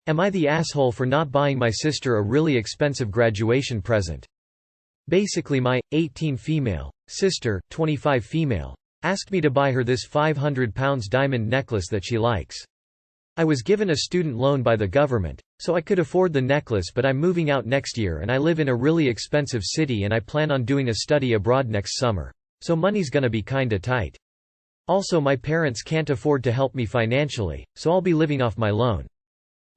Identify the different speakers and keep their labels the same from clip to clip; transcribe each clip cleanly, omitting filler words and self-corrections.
Speaker 1: Am I the asshole for not buying my sister a really expensive graduation present? Basically my, 18 female, sister, 25 female, asked me to buy her this £500 diamond necklace that she likes. I was given a student loan by the government, so I could afford the necklace, but I'm moving out next year and I live in a really expensive city and I plan on doing a study abroad next summer. So money's gonna be kinda tight. Also my parents can't afford to help me financially, so I'll be living off my loan.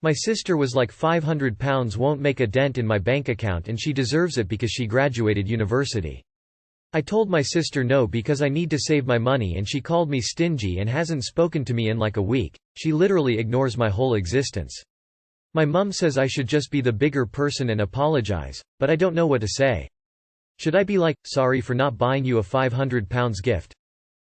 Speaker 1: My sister was like £500 won't make a dent in my bank account and she deserves it because she graduated university. I told my sister no because I need to save my money and she called me stingy and hasn't spoken to me in like a week. She literally ignores my whole existence. My mum says I should just be the bigger person and apologize, but I don't know what to say. Should I be like, sorry for not buying you a £500 gift?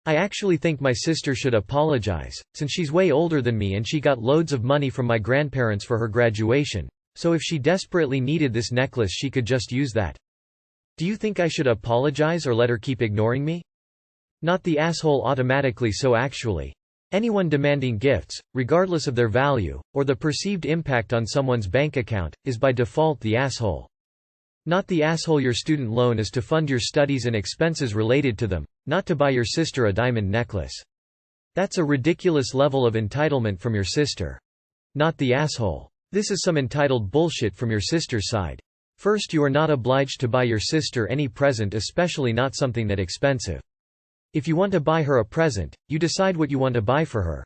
Speaker 1: I actually think my sister should apologize, since she's way older than me and she got loads of money from my grandparents for her graduation, so if she desperately needed this necklace she could just use that. Do you think I should apologize or let her keep ignoring me? Not the asshole automatically. So actually, anyone demanding gifts, regardless of their value, or the perceived impact on someone's bank account, is by default the asshole. Not the asshole. Your student loan is to fund your studies and expenses related to them, not to buy your sister a diamond necklace. That's a ridiculous level of entitlement from your sister. Not the asshole. This is some entitled bullshit from your sister's side. First, you are not obliged to buy your sister any present, especially not something that expensive. If you want to buy her a present, you decide what you want to buy for her.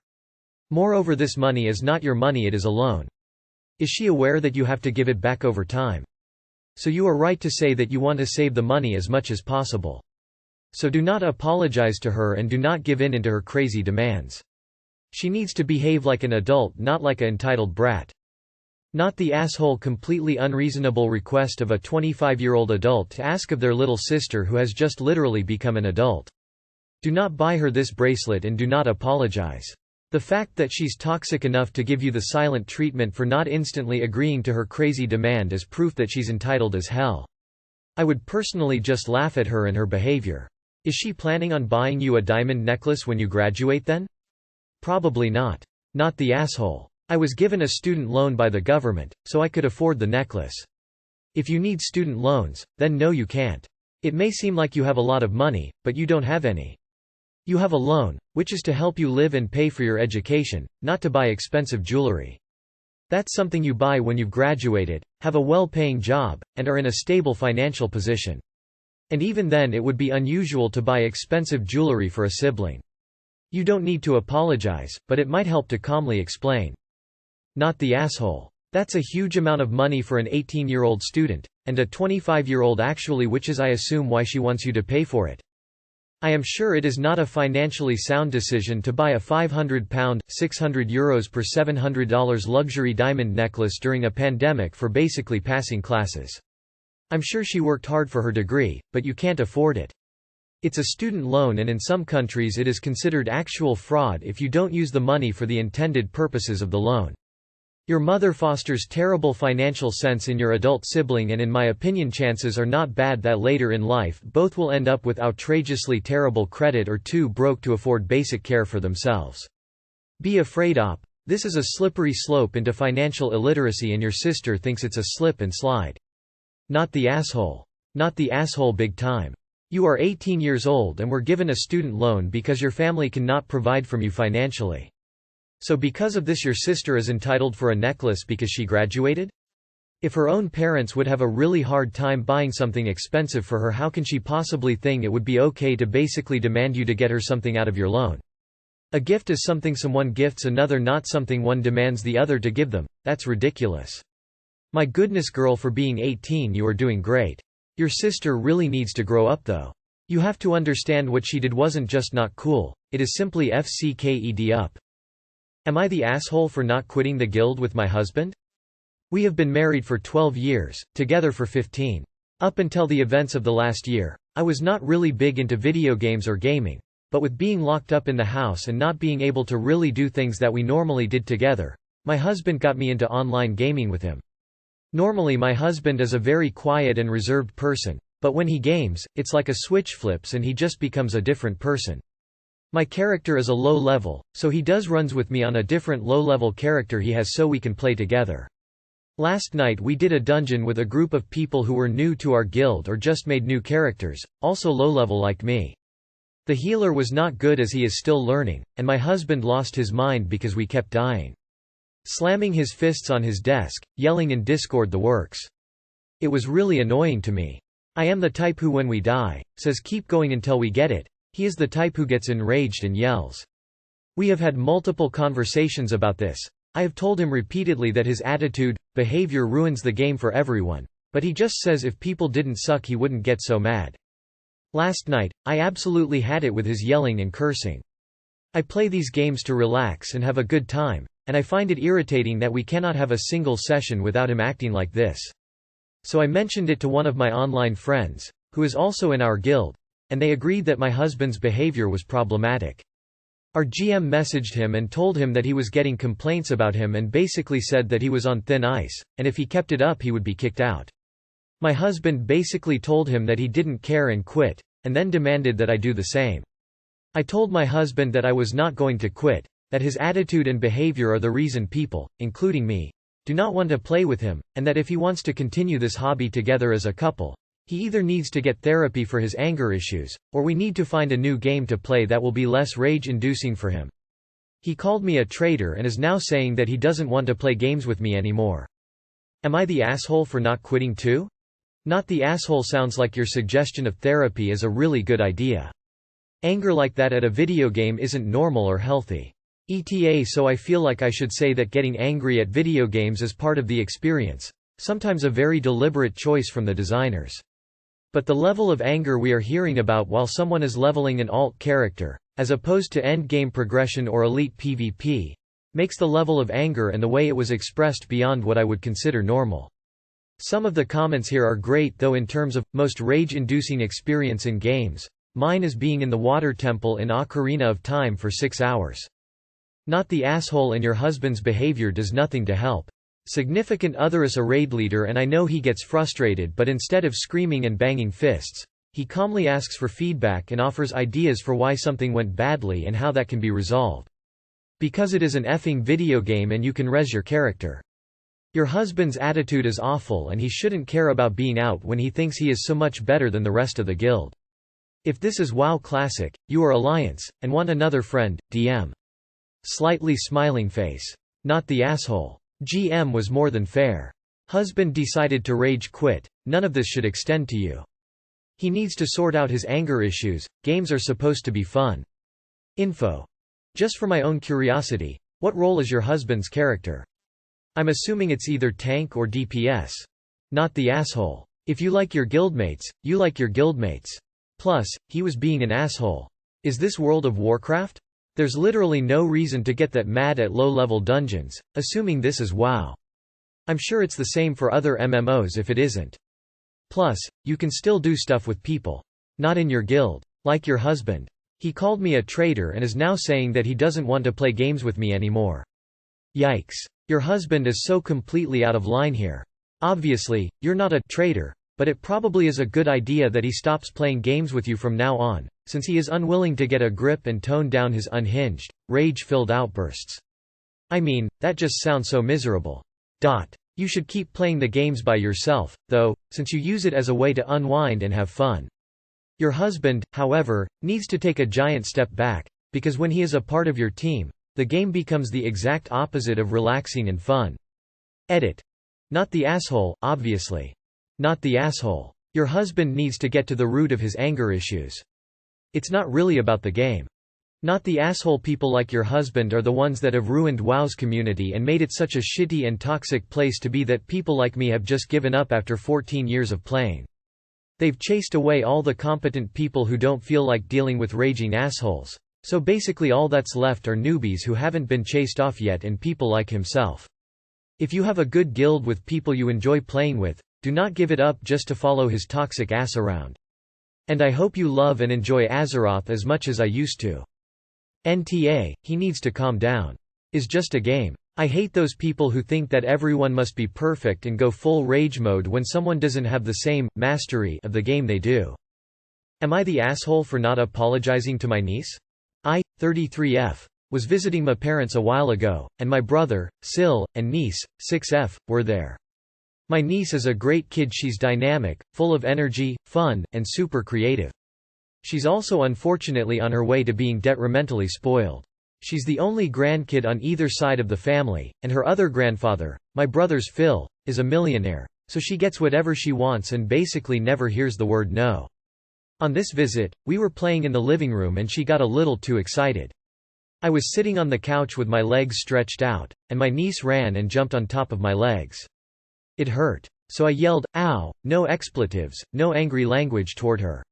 Speaker 1: Moreover, this money is not your money, it is a loan. Is she aware that you have to give it back over time? So you are right to say that you want to save the money as much as possible. So do not apologize to her and do not give in to her crazy demands. She needs to behave like an adult, not like an entitled brat. Not the asshole. Completely unreasonable request of a 25-year-old adult to ask of their little sister who has just literally become an adult. Do not buy her this bracelet and do not apologize. The fact that she's toxic enough to give you the silent treatment for not instantly agreeing to her crazy demand is proof that she's entitled as hell. I would personally just laugh at her and her behavior. Is she planning on buying you a diamond necklace when you graduate then? Probably not. Not the asshole. I was given a student loan by the government, so I could afford the necklace. If you need student loans, then no, you can't. It may seem like you have a lot of money, but you don't have any. You have a loan, which is to help you live and pay for your education, not to buy expensive jewelry. That's something you buy when you've graduated, have a well-paying job, and are in a stable financial position. And even then it would be unusual to buy expensive jewelry for a sibling. You don't need to apologize, but it might help to calmly explain. Not the asshole. That's a huge amount of money for an 18-year-old student, and a 25-year-old actually, which is I assume why she wants you to pay for it. I am sure it is not a financially sound decision to buy a £500, €600 per $700 luxury diamond necklace during a pandemic for basically passing classes. I'm sure she worked hard for her degree, but you can't afford it. It's a student loan and in some countries it is considered actual fraud if you don't use the money for the intended purposes of the loan. Your mother fosters terrible financial sense in your adult sibling, and in my opinion chances are not bad that later in life both will end up with outrageously terrible credit or too broke to afford basic care for themselves. Be afraid op. This is a slippery slope into financial illiteracy and your sister thinks it's a slip and slide. Not the asshole. Not the asshole big time. You are 18 years old and were given a student loan because your family cannot provide for you financially. So because of this your sister is entitled for a necklace because she graduated? If her own parents would have a really hard time buying something expensive for her, how can she possibly think it would be okay to basically demand you to get her something out of your loan? A gift is something someone gifts another, not something one demands the other to give them. That's ridiculous. My goodness girl, for being 18 you are doing great. Your sister really needs to grow up though. You have to understand what she did wasn't just not cool, it is simply FCKED up. Am I the asshole for not quitting the guild with my husband? We have been married for 12 years, together for 15. Up until the events of the last year, I was not really big into video games or gaming, but with being locked up in the house and not being able to really do things that we normally did together, my husband got me into online gaming with him. Normally my husband is a very quiet and reserved person, but when he games, it's like a switch flips and he just becomes a different person. My character is a low level, so he does runs with me on a different low-level character he has so we can play together. Last night we did a dungeon with a group of people who were new to our guild or just made new characters, also low-level like me. The healer was not good as he is still learning, and my husband lost his mind because we kept dying. Slamming his fists on his desk, yelling in Discord the works. It was really annoying to me. I am the type who when we die, says keep going until we get it. He is the type who gets enraged and yells. We have had multiple conversations about this. I have told him repeatedly that his attitude, behavior ruins the game for everyone, but he just says if people didn't suck he wouldn't get so mad. Last night, I absolutely had it with his yelling and cursing. I play these games to relax and have a good time, and I find it irritating that we cannot have a single session without him acting like this. So I mentioned it to one of my online friends, who is also in our guild, and they agreed that my husband's behavior was problematic. Our GM messaged him and told him that he was getting complaints about him and basically said that he was on thin ice, and if he kept it up he would be kicked out. My husband basically told him that he didn't care and quit, and then demanded that I do the same. I told my husband that I was not going to quit, that his attitude and behavior are the reason people, including me, do not want to play with him, and that if he wants to continue this hobby together as a couple, he either needs to get therapy for his anger issues, or we need to find a new game to play that will be less rage-inducing for him. He called me a traitor and is now saying that he doesn't want to play games with me anymore. Am I the asshole for not quitting too? Not the asshole sounds like your suggestion of therapy is a really good idea. Anger like that at a video game isn't normal or healthy. ETA so I feel like I should say that getting angry at video games is part of the experience, sometimes a very deliberate choice from the designers. But the level of anger we are hearing about while someone is leveling an alt character, as opposed to endgame progression or elite PvP, makes the level of anger and the way it was expressed beyond what I would consider normal. Some of the comments here are great though in terms of, most rage-inducing experience in games, mine is being in the water temple in Ocarina of Time for 6 hours. Not the asshole and your husband's behavior does nothing to help. Significant other is a raid leader and I know he gets frustrated but instead of screaming and banging fists, he calmly asks for feedback and offers ideas for why something went badly and how that can be resolved. Because it is an effing video game and you can res your character. Your husband's attitude is awful and he shouldn't care about being out when he thinks he is so much better than the rest of the guild. If this is WoW Classic, you are Alliance, and want another friend, DM. Slightly smiling face. Not the asshole. GM was more than fair. Husband decided to rage quit, none of this should extend to you. He needs to sort out his anger issues, games are supposed to be fun. Info. Just for my own curiosity, what role is your husband's character? I'm assuming it's either tank or DPS. Not the asshole. If you like your guildmates, you like your guildmates. Plus, he was being an asshole. Is this World of Warcraft? There's literally no reason to get that mad at low-level dungeons, assuming this is WoW. I'm sure it's the same for other MMOs if it isn't. Plus, you can still do stuff with people. Not in your guild. Like your husband. He called me a traitor and is now saying that he doesn't want to play games with me anymore. Yikes. Your husband is so completely out of line here. Obviously, you're not a traitor, but it probably is a good idea that he stops playing games with you from now on, since he is unwilling to get a grip and tone down his unhinged, rage-filled outbursts. I mean, that just sounds so miserable. You should keep playing the games by yourself, though, since you use it as a way to unwind and have fun. Your husband, however, needs to take a giant step back, because when he is a part of your team, the game becomes the exact opposite of relaxing and fun. Edit. Not the asshole, obviously. Not the asshole. Your husband needs to get to the root of his anger issues. It's not really about the game. Not the asshole. People like your husband are the ones that have ruined WoW's community and made it such a shitty and toxic place to be that people like me have just given up after 14 years of playing. They've chased away all the competent people who don't feel like dealing with raging assholes, so basically all that's left are newbies who haven't been chased off yet and people like himself. If you have a good guild with people you enjoy playing with, do not give it up just to follow his toxic ass around. And I hope you love and enjoy Azeroth as much as I used to. NTA, he needs to calm down. Is just a game. I hate those people who think that everyone must be perfect and go full rage mode when someone doesn't have the same mastery of the game they do. Am I the asshole for not apologizing to my niece? I, 33F, was visiting my parents a while ago, and my brother, Sil, and niece, 6F, were there. My niece is a great kid. She's dynamic, full of energy, fun, and super creative. She's also unfortunately on her way to being detrimentally spoiled. She's the only grandkid on either side of the family, and her other grandfather, my brother's Phil, is a millionaire, so she gets whatever she wants and basically never hears the word no. On this visit, we were playing in the living room and she got a little too excited. I was sitting on the couch with my legs stretched out, and my niece ran and jumped on top of my legs. It hurt. So I yelled, "Ow!" No expletives, no angry language toward her.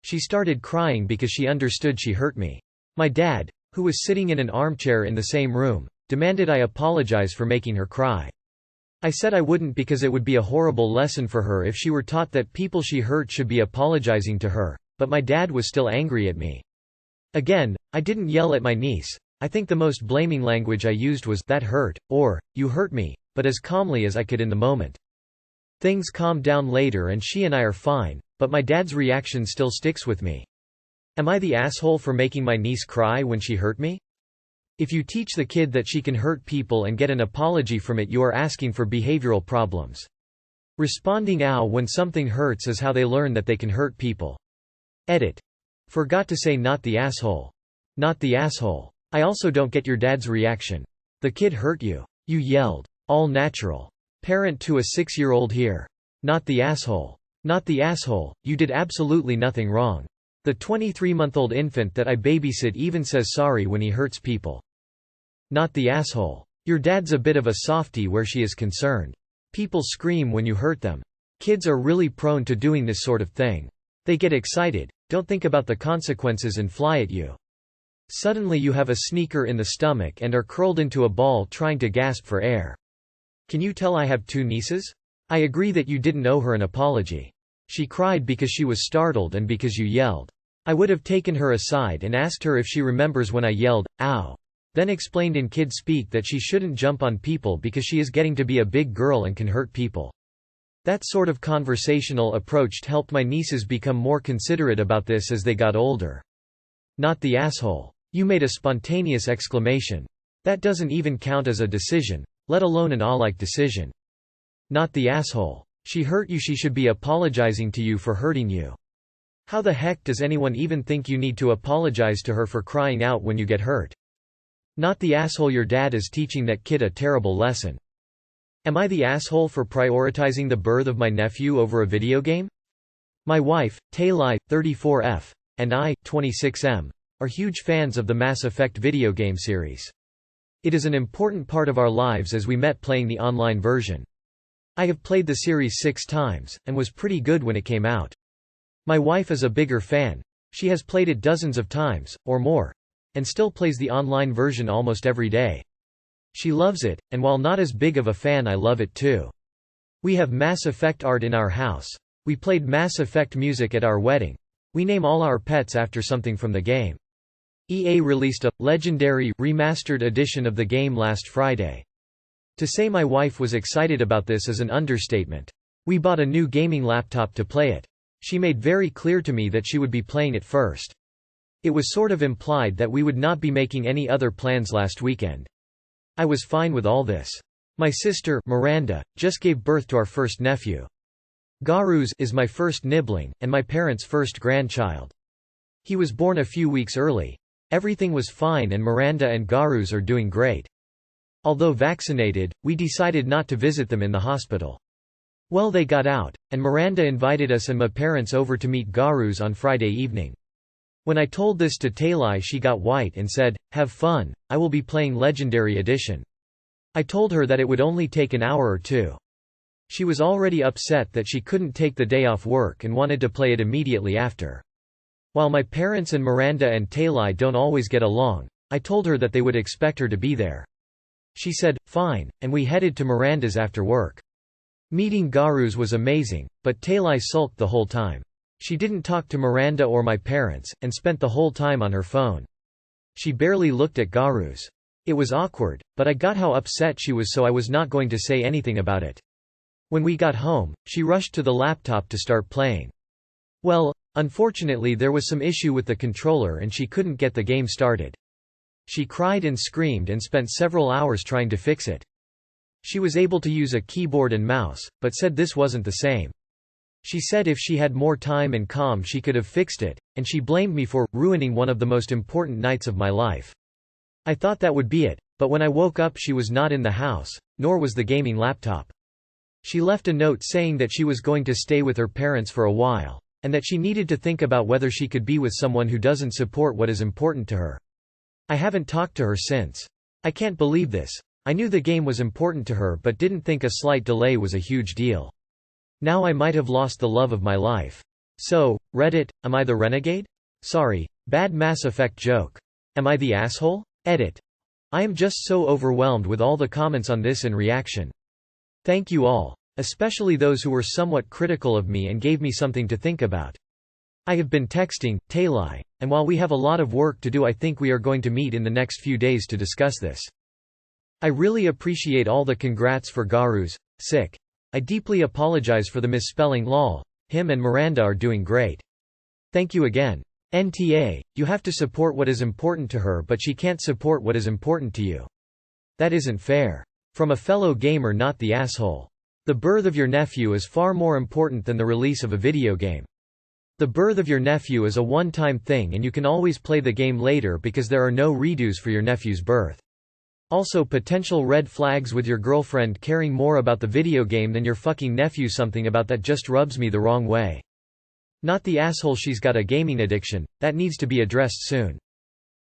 Speaker 1: She started crying because she understood she hurt me. My dad, who was sitting in an armchair in the same room, demanded I apologize for making her cry. I said I wouldn't because it would be a horrible lesson for her if she were taught that people she hurt should be apologizing to her, but my dad was still angry at me. Again, I didn't yell at my niece. I think the most blaming language I used was, "That hurt," or, "You hurt me," but as calmly as I could in the moment. Things calmed down later and she and I are fine, but my dad's reaction still sticks with me. Am I the asshole for making my niece cry when she hurt me? If you teach the kid that she can hurt people and get an apology from it, you are asking for behavioral problems. Responding "ow" when something hurts is how they learn that they can hurt people. Edit. Forgot to say not the asshole. Not the asshole. I also don't get your dad's reaction. The kid hurt you. You yelled. All natural. Parent to a 6-year-old here. Not the asshole. Not the asshole, you did absolutely nothing wrong. The 23-month-old infant that I babysit even says sorry when he hurts people. Not the asshole. Your dad's a bit of a softie where she is concerned. People scream when you hurt them. Kids are really prone to doing this sort of thing. They get excited, don't think about the consequences and fly at you. Suddenly you have a sneaker in the stomach and are curled into a ball trying to gasp for air. Can you tell I have 2 nieces? I agree that you didn't owe her an apology. She cried because she was startled and because you yelled. I would have taken her aside and asked her if she remembers when I yelled, "Ow!" Then explained in kid speak that she shouldn't jump on people because she is getting to be a big girl and can hurt people. That sort of conversational approach helped my nieces become more considerate about this as they got older. Not the asshole. You made a spontaneous exclamation. That doesn't even count as a decision, let alone an all-like decision. Not the asshole. She hurt you, she should be apologizing to you for hurting you. How the heck does anyone even think you need to apologize to her for crying out when you get hurt? Not the asshole, your dad is teaching that kid a terrible lesson. Am I the asshole for prioritizing the birth of my nephew over a video game? My wife, Taylai, 34F, and I, 26M, are huge fans of the Mass Effect video game series. It is an important part of our lives as we met playing the online version. I have played the series 6 times, and was pretty good when it came out. My wife is a bigger fan. She has played it dozens of times, or more, and still plays the online version almost every day. She loves it, and while not as big of a fan, I love it too. We have Mass Effect art in our house. We played Mass Effect music at our wedding. We name all our pets after something from the game. EA released a Legendary remastered edition of the game last Friday. To say my wife was excited about this is an understatement. We bought a new gaming laptop to play it. She made very clear to me that she would be playing it first. It was sort of implied that we would not be making any other plans last weekend. I was fine with all this. My sister, Miranda, just gave birth to our first nephew. Garuz is my first nibling, and my parents' first grandchild. He was born a few weeks early. Everything was fine and Miranda and Garuz are doing great. Although vaccinated, we decided not to visit them in the hospital. Well, they got out, and Miranda invited us and my parents over to meet Garuz on Friday evening. When I told this to Taylai, she got white and said, "Have fun, I will be playing Legendary Edition." I told her that it would only take an hour or 2. She was already upset that she couldn't take the day off work and wanted to play it immediately after. While my parents and Miranda and Taylai don't always get along, I told her that they would expect her to be there. She said, "Fine," and we headed to Miranda's after work. Meeting Garuz was amazing, but Taylai sulked the whole time. She didn't talk to Miranda or my parents, and spent the whole time on her phone. She barely looked at Garuz. It was awkward, but I got how upset she was, so I was not going to say anything about it. When we got home, she rushed to the laptop to start playing. Well, Unfortunately there was some issue with the controller and she couldn't get the game started. She cried and screamed and spent several hours trying to fix it. She was able to use a keyboard and mouse, but said this wasn't the same. She said if she had more time and calm she could have fixed it, and she blamed me for ruining one of the most important nights of my life. I thought that would be it, but when I woke up she was not in the house, nor was the gaming laptop. She left a note saying that she was going to stay with her parents for a while, and that she needed to think about whether she could be with someone who doesn't support what is important to her. I haven't talked to her since. I can't believe this. I knew the game was important to her but didn't think a slight delay was a huge deal. Now I might have lost the love of my life. So, Reddit, am I the renegade? Sorry, bad Mass Effect joke. Am I the asshole? Edit. I am just so overwhelmed with all the comments on this and reaction. Thank you all, especially those who were somewhat critical of me and gave me something to think about. I have been texting Taylai, and while we have a lot of work to do I think we are going to meet in the next few days to discuss this. I really appreciate all the congrats for Garus, sick. I deeply apologize for the misspelling lol. Him and Miranda are doing great. Thank you again. NTA, you have to support what is important to her but she can't support what is important to you. That isn't fair. From a fellow gamer, not the asshole. The birth of your nephew is far more important than the release of a video game. The birth of your nephew is a one-time thing and you can always play the game later because there are no redos for your nephew's birth. Also, potential red flags with your girlfriend caring more about the video game than your fucking nephew. Something about that just rubs me the wrong way. Not the asshole, she's got a gaming addiction, that needs to be addressed soon.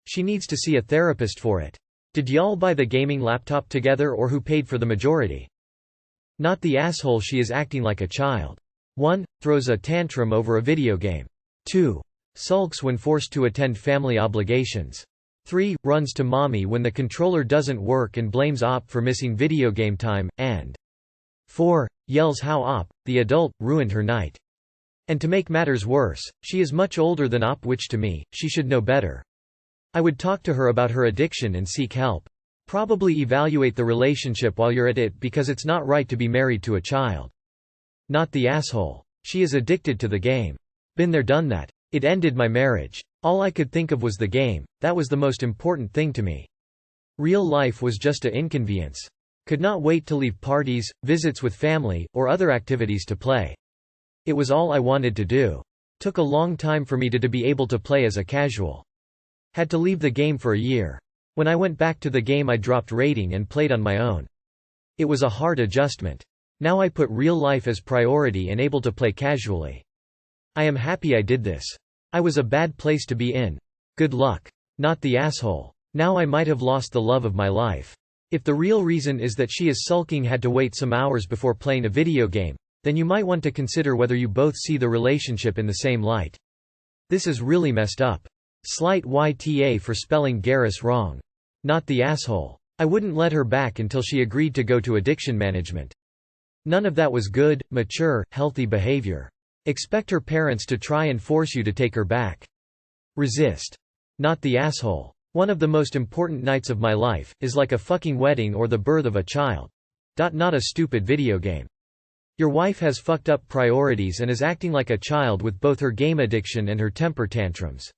Speaker 1: She needs to see a therapist for it. Did y'all buy the gaming laptop together or who paid for the majority? Not the asshole, she is acting like a child. 1. Throws a tantrum over a video game. 2. Sulks when forced to attend family obligations. 3. Runs to mommy when the controller doesn't work and blames Op for missing video game time, and 4. Yells how Op, the adult, ruined her night. And to make matters worse, she is much older than Op, which to me, she should know better. I would talk to her about her addiction and seek help. Probably evaluate the relationship while you're at it because it's not right to be married to a child. Not the asshole. She is addicted to the game. Been there, done that. It ended my marriage. All I could think of was the game, that was the most important thing to me. Real life was just a inconvenience. Could not wait to leave parties, visits with family, or other activities to play. It was all I wanted to do. Took a long time for me to be able to play as a casual. Had to leave the game for a year. When I went back to the game I dropped rating and played on my own. It was a hard adjustment. Now I put real life as priority and able to play casually. I am happy I did this. I was a bad place to be in. Good luck. Not the asshole. Now I might have lost the love of my life. If the real reason is that she is sulking, had to wait some hours before playing a video game, then you might want to consider whether you both see the relationship in the same light. This is really messed up. Slight YTA for spelling Garrus wrong. Not the asshole. I wouldn't let her back until she agreed to go to addiction management. None of that was good, mature, healthy behavior. Expect her parents to try and force you to take her back. Resist. Not the asshole. One of the most important nights of my life is like a fucking wedding or the birth of a child. Not a stupid video game. Your wife has fucked up priorities and is acting like a child with both her game addiction and her temper tantrums.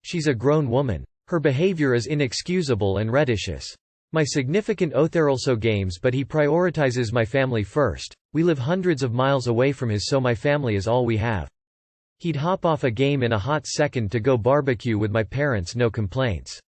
Speaker 1: She's a grown woman. Her behavior is inexcusable and redicious. My significant other also games but he prioritizes my family first. We live hundreds of miles away from his, so my family is all we have. He'd hop off a game in a hot second to go barbecue with my parents, no complaints.